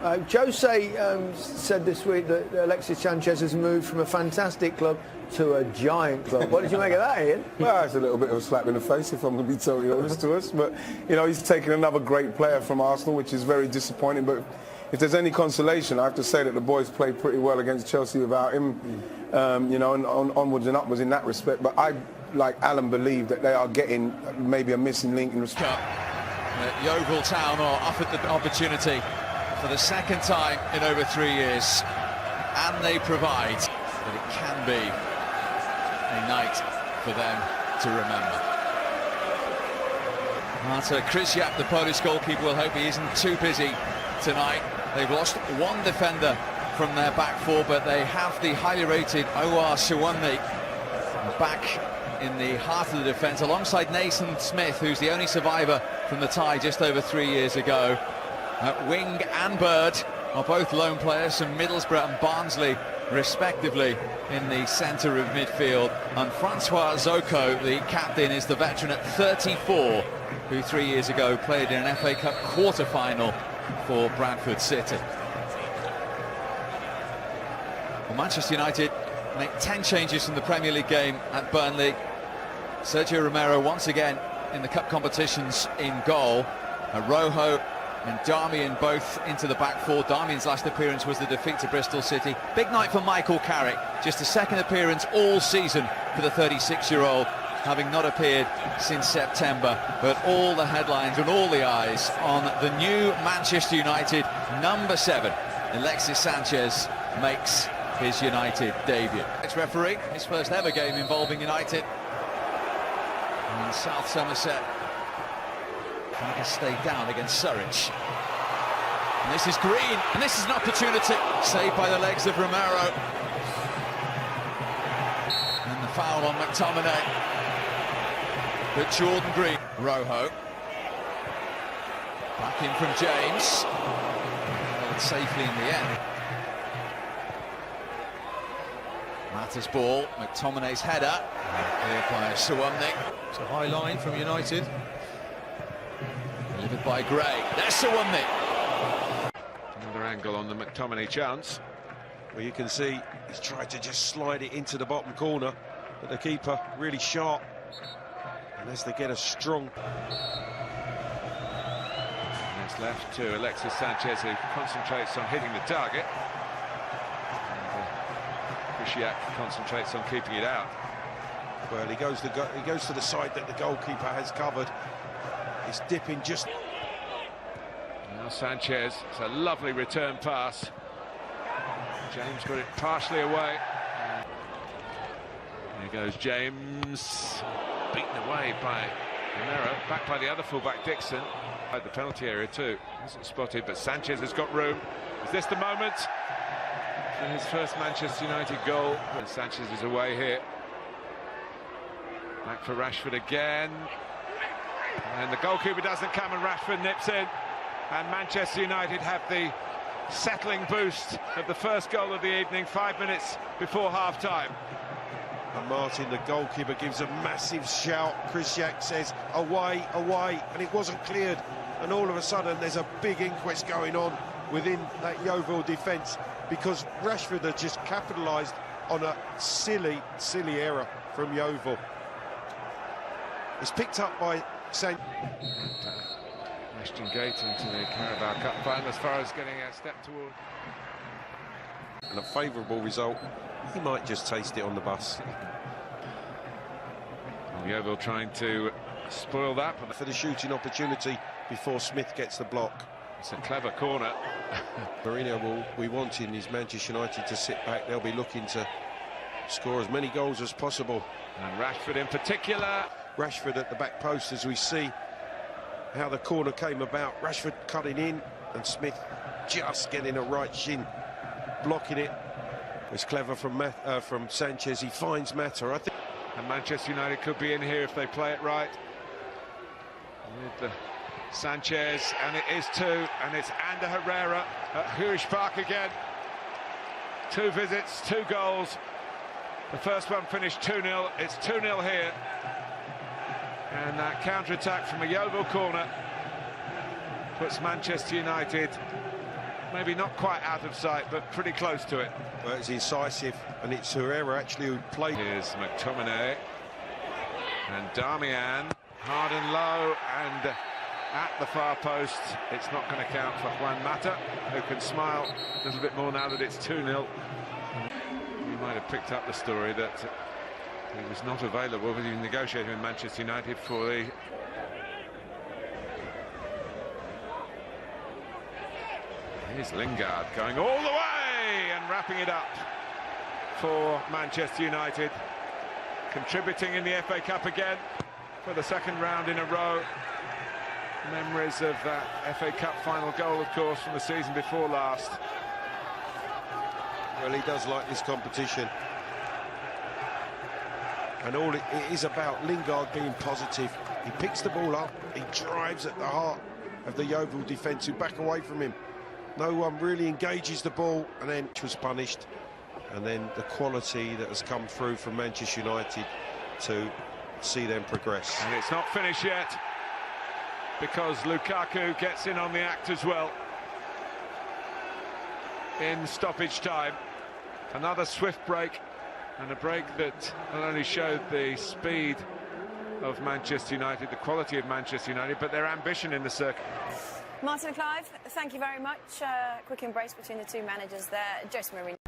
Jose said this week that Alexis Sanchez has moved from a fantastic club to a giant club. What did you make of that, Ian? Well, it's a little bit of a slap in the face, if I'm going to be totally honest to us. But, you know, he's taken another great player from Arsenal, which is very disappointing. But if there's any consolation, I have to say that the boys played pretty well against Chelsea without him, you know, and onwards and upwards in that respect. But I, like Alan, believe that they are getting maybe a missing link in respect. Yeovil Town are offered the opportunity for the second time in over 3 years, and they provide that it can be a night for them to remember. Marta Krysiak, the Polish goalkeeper, will hope he isn't too busy tonight. They've lost one defender from their back four, but they have the highly rated O.R. Suwunmi back in the heart of the defence, alongside Nathan Smith, who's the only survivor from the tie just over 3 years ago. Wing and Bird are both lone players from Middlesbrough and Barnsley, respectively, in the centre of midfield. And Francois Zoko, the captain, is the veteran at 34, who 3 years ago played in an FA Cup quarter-final for Bradford City. Well, Manchester United make 10 changes from the Premier League game at Burnley. Sergio Romero once again in the cup competitions in goal. Rojo and Darmian both into the back four. Darmian's last appearance was the defeat to Bristol City. Big night for Michael Carrick, just a second appearance all season for the 36-year-old, having not appeared since September. But all the headlines and all the eyes on the new Manchester United number 7. Alexis Sanchez makes his United debut. Ex-referee, his first ever game involving United. And South Somerset trying to stay down against Surridge. And this is Green, and this is an opportunity saved by the legs of Romero. And the foul on McTominay. But Jordan Green, Rojo. Back in from James. Held safely in the end. Mata's ball, McTominay's header. Cleared by Suwunmi. It's a high line from United. Delivered by Gray. There's Suwunmi. Another angle on the McTominay chance, where you can see he's tried to just slide it into the bottom corner, but the keeper really sharp. Unless they get a strong... Next left to Alexis Sanchez, who concentrates on hitting the target. Krysiak concentrates on keeping it out. Well, he goes to the side that the goalkeeper has covered. He's dipping just... Now Sanchez, it's a lovely return pass. James got it partially away. Here goes James, beaten away by Herrera, back by the other fullback Dixon. At the penalty area too, isn't spotted, but Sanchez has got room. Is this the moment for his first Manchester United goal? And Sanchez is away here. Back for Rashford again. And the goalkeeper doesn't come and Rashford nips in. And Manchester United have the settling boost of the first goal of the evening, 5 minutes before half-time. And Martin, the goalkeeper, gives a massive shout. Krysiak says, away, away, and it wasn't cleared. And all of a sudden, there's a big inquest going on within that Yeovil defence, because Rashford had just capitalised on a silly error from Yeovil. It's picked up by Sanchez. Ashton Gate into the Carabao Cup final as far as getting a step toward. And a favourable result. He might just taste it on the bus. Yeovil trying to spoil that. But for the shooting opportunity before Smith gets the block. It's a clever corner. Mourinho will be wanting his Manchester United to sit back. They'll be looking to score as many goals as possible. And Rashford in particular. Rashford at the back post, as we see how the corner came about. Rashford cutting in and Smith just getting a right shin, blocking it. It's clever from Sanchez. He finds Mata, I think. And Manchester United could be in here if they play it right. With the Sanchez, and it is 2, and it's Ander Herrera at Huish Park again. 2 visits, 2 goals. The first one finished 2-0. It's 2-0 here. And that counter-attack from a Yeovil corner puts Manchester United maybe not quite out of sight, but pretty close to it. Well, it's incisive, and it's Herrera actually who played. Here's McTominay and Darmian, hard and low, and at the far post. It's not going to count for Juan Mata, who can smile a little bit more now that it's 2-0. You might have picked up the story that he was not available, but he was negotiating with Manchester United for the... Here's Lingard going all the way and wrapping it up for Manchester United, contributing in the FA Cup again for the second round in a row. Memories of that FA Cup final goal, of course, from the season before last. Well, he does like this competition. And all it is about Lingard being positive. He picks the ball up, he drives at the heart of the Yeovil defence who back away from him. No one really engages the ball, and then was punished. And then the quality that has come through from Manchester United to see them progress. And it's not finished yet, because Lukaku gets in on the act as well in stoppage time. Another swift break, and a break that not only showed the speed of Manchester United, the quality of Manchester United, but their ambition in the circuit. Martin and Clive, thank you very much. Quick embrace between the two managers there. Jose Mourinho.